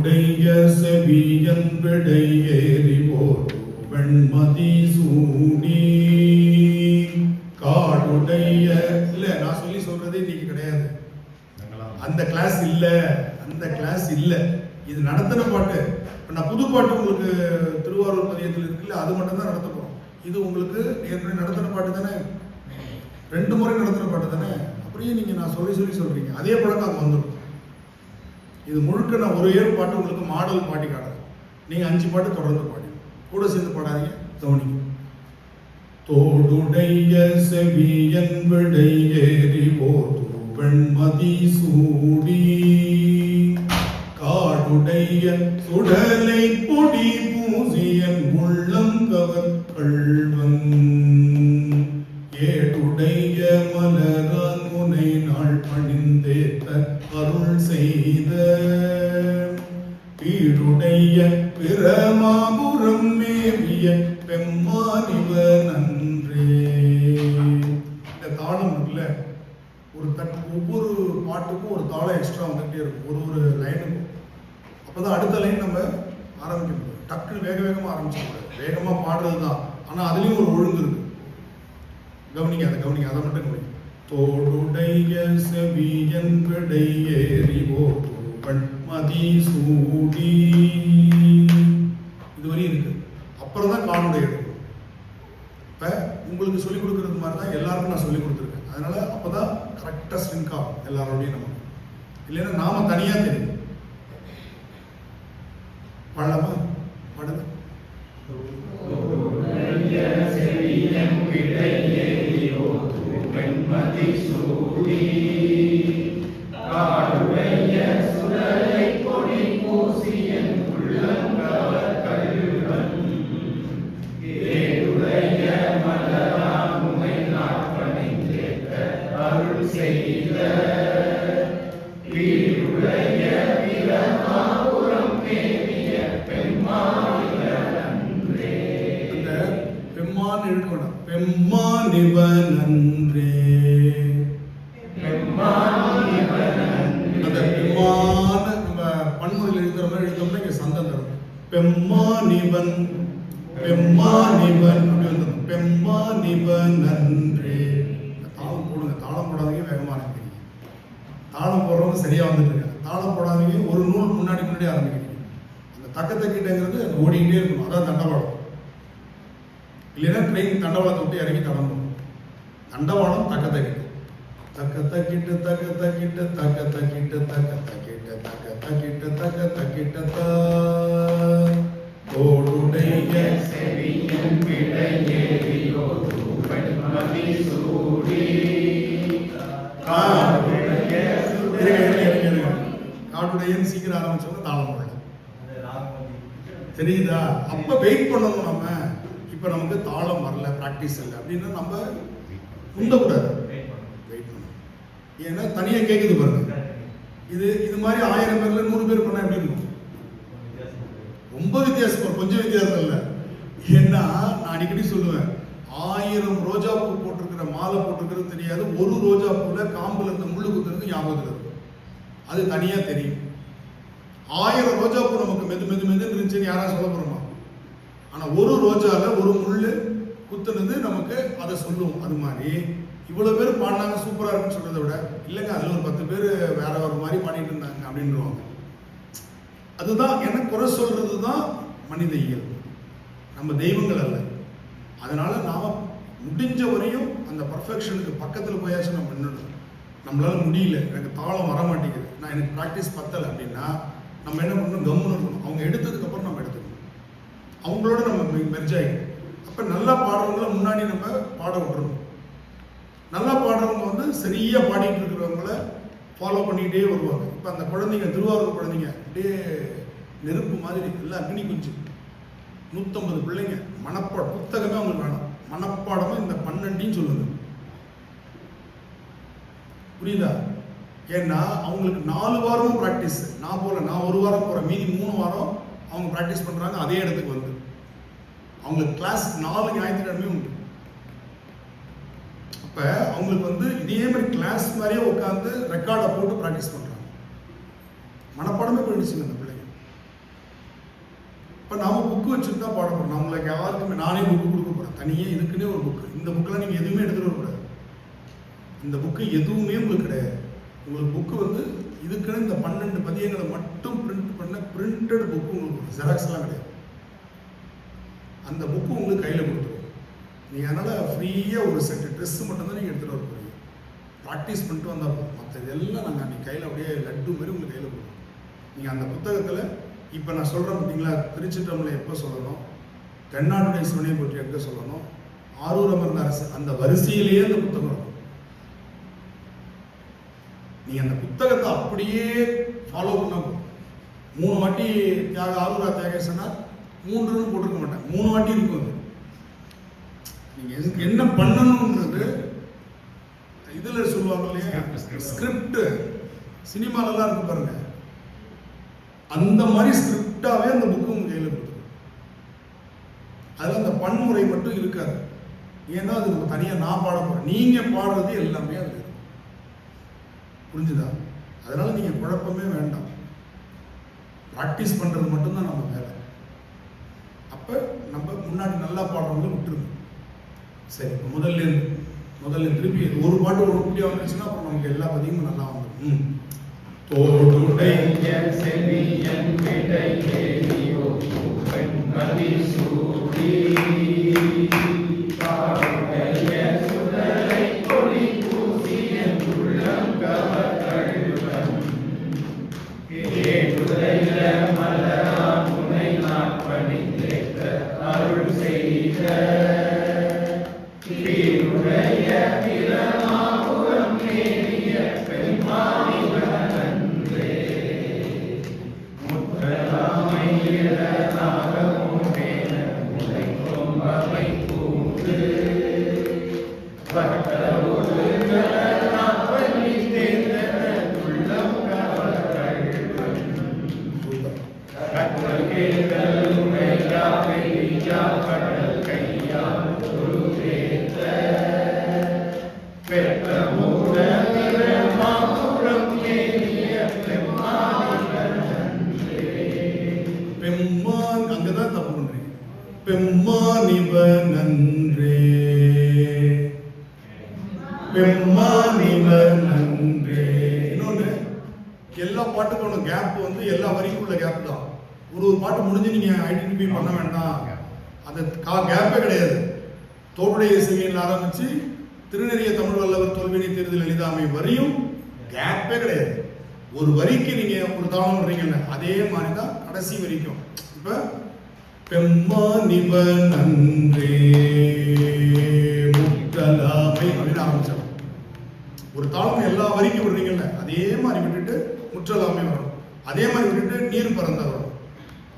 உடைய செவியன் விடை ஏறிவோர் வெண்மதி சூடி காடுடைய இல்ல நான் சொல்றதே இன்னைக்கு கிடையாது. அந்த கிளாஸ் இல்ல இது நடத்தின பாட்டு. நான் புது பாட்டு உங்களுக்கு திருவாரூர் பதியத்தில் இருக்குல்ல, அது மட்டும் தான் நடத்த போறோம். இது உங்களுக்கு ஏற்கனவே நடத்தின பாட்டு தானே, 2 முறை நடத்தின பாட்டு தானே. அப்படியே நீங்க நான் சொல்றீங்க, அதே பழக்கம் அங்கே வந்துடும். இது முழுக்க நான் ஒரு பாட்டு உங்களுக்கு மாடல் பாடி காட்டுறேன். நீங்க 5 பாட்டு தொடர்ந்து பாடி கூட சேர்ந்து பாடாதீங்க, கவனிங்க. தோடுடைய செவியன் விடை ஏறி போது வெண்மதி சூடி காடுடைய சுடலை பொடி பூசியன் உள்ளம் கவர் கள்வன் ஏடுடைய மலரான் முனை நாள் பணிந்தேத்த அருள் செய்த வீடுடைய பிரமாபுரம் மேவிய பெம்மானிவன் அன்றே. இந்த தாளம் இருக்குல்ல, ஒவ்வொரு பாட்டுக்கும் ஒரு தாளம் எக்ஸ்ட்ரா வந்துகிட்டே இருக்கும், ஒரு லைனுக்கும். அப்போதான் அடுத்த லைன் நம்ம ஆரம்பிக்க முடியும். டக்குன்னு வேகமாக ஆரம்பிச்சிடக்கூடாது. வேகமாக பாடுறது தான், ஆனால் அதுலேயும் ஒரு ஒழுங்கு இருக்கு. கவனிங்க, அதை மட்டும் கவனிங்க. தோடுடைய செவியன் விடை ஏறிவோ மதி சூடி, இதுவரை இருக்கு. அப்புறம் தான் காடுடைய இருக்கும். இப்போ உங்களுக்கு சொல்லிக் கொடுக்கறது மாதிரி தான் எல்லாருக்கும் நான் சொல்லிக் கொடுத்துருக்கேன். அதனால அப்போதான் கரெக்டாக ஸ்லிங்க் ஆகும் எல்லாரோடையும் நமக்கு. இல்லைன்னா நாம தனியாக தெரியும். பாடலாமா? பாடுங்க. பெம்மானிவன் அன்றே. அந்த பெம்மான நம்ம பன்முறையில் எழுதுற மாதிரி எழுதோம்னா இங்க சந்தம் தரும். பெம்மானிவன் பெம்மானிவன் அன்றே. தாளம் போடுங்க, தாளம் போடாதீங்க, வேகமா ஆரம்பிக்கிறீங்க. தாளம் போடுறவங்க சரியா வந்துட்டு இருக்காங்க. தாளம் போடாதீங்க, ஒரு நூல் முன்னாடி ஆரம்பிக்கிறீங்க. அந்த தக்கத்தக்கிட்டங்கிறது ஓடிக்கிட்டே இருக்கணும். அதான் தண்டவாளம். இல்லைன்னா ட்ரெயின் தண்டவாளத்தை விட்டு இறங்கி கடந்துடும். தண்டவாளம் தக்கத்தக்கிட்டு காடுடையன்னு சீக்கிரம் ஆரம்பிச்சோம்னா தாளம் போடல. தெரியுதா? அப்ப வெயிட் பண்ணணும் நம்ம. இப்போ நமக்கு தாளம் வரல, ப்ராக்டிஸ் இல்லை அப்படின்னா நம்ம முந்தக்கூடாது, வெயிட் பண்ணணும். ஏன்னா தனியாக கேட்குது பாருங்க. இது மாதிரி 1000 பேர்ல 100 பேர் பண்ணால் எப்படி இருக்கும்? ரொம்ப வித்தியாசம், கொஞ்சம் வித்தியாசம் இல்லை. ஏன்னா நான் அடிக்கடி சொல்லுவேன், 1000 ரோஜா பூ போட்டிருக்கிற மாலை போட்டிருக்கிறது தெரியாது, ஒரு ரோஜா பூல காம்புல இருந்து முள்ளு குத்துறது ஞாபகத்தில் இருக்கும். அது தனியாக தெரியும். 1000 ரோஜா பூ நமக்கு மெதுன்னு இருந்துச்சுன்னு யாராவது சொல்ல போறோமா? ஆனா ஒரு ரோஜால ஒரு முள்ளு குத்துனது நமக்கு அதை சொல்லுவோம். அது மாதிரி இவ்வளவு பேர் பாடினாங்க, சூப்பரா இருக்குன்னு சொல்றதை விட இல்லைங்க அதுல ஒரு 10 பேர் வேற ஒரு மாதிரி பாடிட்டு இருந்தாங்க அப்படின்னுவாங்க. அதுதான் எனக்கு குறை சொல்றதுதான் மனித இயல்பு, நம்ம தெய்வங்கள் அல்ல. அதனால நாம முடிஞ்ச வரையும் அந்த பர்ஃபெக்ஷனுக்கு பக்கத்துல போயாச்சும் நம்ம நின்றுடும். நம்மளால முடியல, எனக்கு தாளம் வர மாட்டேங்குது, நான் எனக்கு ப்ராக்டிஸ் பத்தலை அப்படின்னா நம்ம என்ன பண்ணணும்? கம்முன்னு இருக்கணும். அவங்க எடுத்ததுக்கு அப்புறம் நம்ம எடுத்துக்கணும், அவங்களோட நம்ம மெர்ஜ் ஆகிடும். அப்போ நல்லா பாடுறவங்கள முன்னாடி நம்ம பாட விட்டுறணும். நல்லா பாடுறவங்க வந்து சரியாக பாடிட்டு இருக்கிறவங்கள ஃபாலோ பண்ணிக்கிட்டே வருவாங்க. இப்போ அந்த குழந்தைங்க, திருவாரூர் குழந்தைங்க அப்படியே நெருப்பு மாதிரி எல்லாம் அக்னி குஞ்சு, 150 பிள்ளைங்க மனப்பாடம், புத்தகமே அவங்களுக்கு வேணாம், மனப்பாடமும் இந்த 12 சொல்லுது. புரியுதா? ஏன்னா அவங்களுக்கு 4 வாரமும் ப்ராக்டிஸ். நான் 1 வாரம் போகிறேன், மீதி 3 வாரம் அவங்க ப்ராக்டிஸ் பண்ணுறாங்க. அதே இடத்துக்கு வந்து அவங்களுக்கு கிளாஸ் 4 ஞாயிற்றுக்கிழமையும் உண்டு. அப்போ அவங்களுக்கு வந்து இதே மாதிரி கிளாஸ் மாதிரியே உட்காந்து ரெக்கார்டை போட்டு ப்ராக்டிஸ் பண்ணுறாங்க. மனப்பாடமே போயிடுச்சுங்க அந்த பிள்ளைங்க. இப்போ நாம புக்கு வச்சுட்டு தான் பாட போகிறோம். நம்மளுக்கு யாருக்குமே நானே புக்கு கொடுக்க போகிறேன். தனியாக இதுக்குன்னே ஒரு புக்கு. இந்த புக்கெலாம் நீங்கள் எதுவுமே எடுத்துகிட்டு வரக்கூடாது. இந்த புக்கு எதுவுமே உங்களுக்கு கிடையாது. உங்களுக்கு புக்கு வந்து இதுக்குன்னு இந்த 12 பதியங்களை மட்டும் பிரிண்ட் பண்ண பிரிண்டட் புக்கு உங்களுக்கு, ஜெராக்ஸ்லாம் கிடையாது. அந்த புக்கு உங்களுக்கு கையில் கொடுத்துருவோம். நீங்கள் அதனால் ஃப்ரீயாக ஒரு செட்டு ட்ரெஸ்ஸு மட்டும்தான் நீங்கள் எடுத்துகிட்டு வர போகிறீங்க. ப்ராக்டிஸ் பண்ணிட்டு வந்தால் போதும். மற்ற இதெல்லாம் நாங்கள் அன்றைக்கி கையில் அப்படியே லட்டு மாதிரி உங்களுக்கு கையில் கொடுப்போம். நீங்கள் அந்த புத்தகத்தில் இப்போ நான் சொல்கிறேன் பார்த்தீங்களா, திருச்சிற்றம்பலம் எப்போ சொல்லணும், தென்னாடுடைய சிவனை பற்றி எங்கே சொல்லணும், ஆரூர் அமர்ந்த அரசு, அந்த வரிசையிலேயே அந்த புத்தகம் இருக்கும். நீங்கள் அந்த புத்தகத்தை அப்படியே ஃபாலோ பண்ண போதும். 3 வாட்டி ஆரூரா தியாகேசனா 3ன்னு போட்டிருக்க மாட்டேன், 3 வாட்டி இருக்கும். அது நீங்கள் எதுக்கு என்ன பண்ணணுன்றது இதில் சொல்லுவாங்க இல்லையா, ஸ்கிரிப்ட் சினிமாலெல்லாம் இருக்கு பாருங்க, அந்த மாதிரி ஸ்கிரிப்டாகவே அந்த புக்கு உங்கள் கையில் கொடுத்துரும். அதில் அந்த பன்முறை மட்டும் இருக்காது. ஏன்னா அது நம்ம தனியாக நான் பாட போகிறேன், நீங்கள் பாடுறது எல்லாமே அது இருக்கும். புரிஞ்சுதா? அதனால் நீங்கள் குழப்பமே வேண்டாம். ப்ராக்டிஸ் பண்ணுறது மட்டும்தான் நம்ம வேலை. அப்போ நம்ம முன்னாடி நல்லா பாடுறவங்களும் விட்டுருங்க. சரி, இப்போ முதல்ல திருப்பி ஒரு பாட்டு ஒரு புள்ளியாக வந்துச்சுன்னா அப்புறம் நமக்கு எல்லா பதியும் நல்லா வந்துடும். தோடுடைய செவியன் விடையேறியோ வெண்மதி சூடி பாடுடைய சுடலை கொடி பூசியன் உள்ளம் கவர்கழுவன் ஏடுடைய மலரான் முனை நாற்பணிந்தேற்ற அருள் செய்த தீருடைய பிரமாபுரம் நேரிய பெருமானிவனன்றே முற்றலாமையிட நாகமோடேன முலை கொம்பவை பூண்டு வட்டரோடு நாற்பணி தேர்ந்த உள்ளம் கவர்கழுவன் கற்றல் கேட்டல் உரையா பெரியா கடல் கையா ஒரு தேர்ந்த பெற்றமூட பிரமாபுரம் ஏறிய பெம்மானிவனன்றே. பெம்மான் அங்கதான் தப்பு பண்றீங்க. பெம்மானிவனன்றே, பெம்மானிவனன்றே. இன்னொன்று, எல்லா பாட்டுக்கும் கேப் வந்து எல்லா வரிக்கும் உள்ள கேப் தான். ஒரு பாட்டு முடிஞ்சு நீங்க ஐடென்டிஃபை பண்ண வேண்டாம், அது கேப்பே கிடையாது. தோடுடைய இசையில் ஆரம்பிச்சு திருநெறிய தமிழ் வல்லவர் தொல்வினை தேர்தல் எளிதாமை வரியும் கேப்பே கிடையாது. ஒரு வரிக்கு நீங்க ஒரு தாளம் பண்றீங்கல்ல, அதே மாதிரி தான் கடைசி வரைக்கும். இப்ப பெம்மானிவனன்றே முற்றலாமை அப்படின்னு ஆரம்பிச்சோம். ஒரு தாளம் எல்லா வரிக்கும் விடுறீங்கல்ல, அதே மாதிரி விட்டுட்டு முற்றலாமை வரும், அதே மாதிரி விட்டுட்டு நீர் பறந்த வரும்,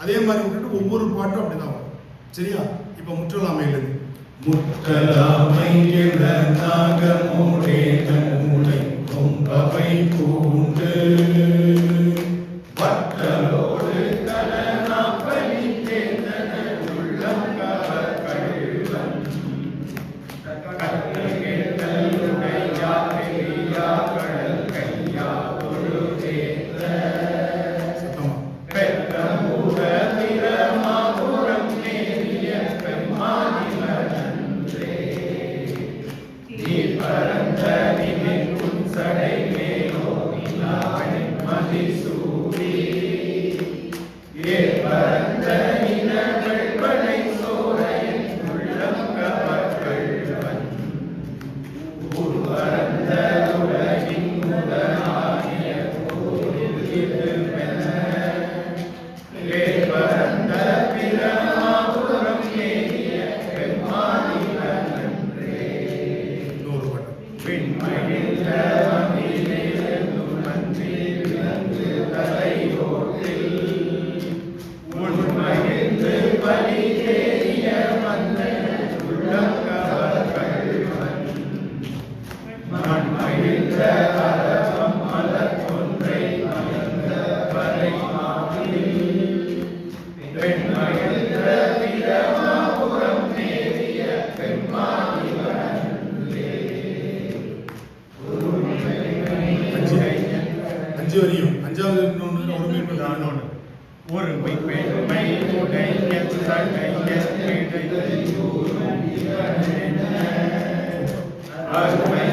அதே மாதிரி விட்டுட்டு ஒவ்வொரு பாட்டும் அப்படிதான் வரும். சரியா? இப்ப முற்றலாமையில முற்றலாமை நாகமோடேன மூளை கொம்பவை பூண்டு வட்டலோடு கலனாப்பலி தேர்ந்தன உள்ளம் கவர்கழுவன் கற்றல் கேட்டல் உடையா பெரியா கடல் கையா ஒரு தேர்ந்த பெற்றமூட பிரமாபுரம் நேரிய பெம்மானிவனன்றே நீர் பரந்த நிமிர் புன்சடை மேலோ நிலாவணி மதிசூடி ஏர் பரந்த நிலங்கள் படை சோரையின் உள்ளம் கவர்கழுவன் ஊர் பரந்த உலகின் முதலாகிய ஏர் பரந்த பிரமாபுரம் ஏறிய பெம்மானிவனன்றே. இன்னொரு பாட்டு. பின்மகிழ்ந்த வந்திலிருந்து மன்றி விளங்கு தலையோட்டில் உள்மகிழ்ந்து பலி தேறிய மன்னன் உள்ளம் கவர்கழுவன் மண்மகிழ்ந்த அரவம் மலர் ஒன்றை மலர்ந்த பறை மாவில் பெண்மகிழ்ந்த பிரமாபுரம் நேரிய பெம்மானிவனன்றே. அஞ்சு வரியும் அஞ்சாவது ஒருமை ஒருமை பெருமை உடைய சடைய பிழை அருமை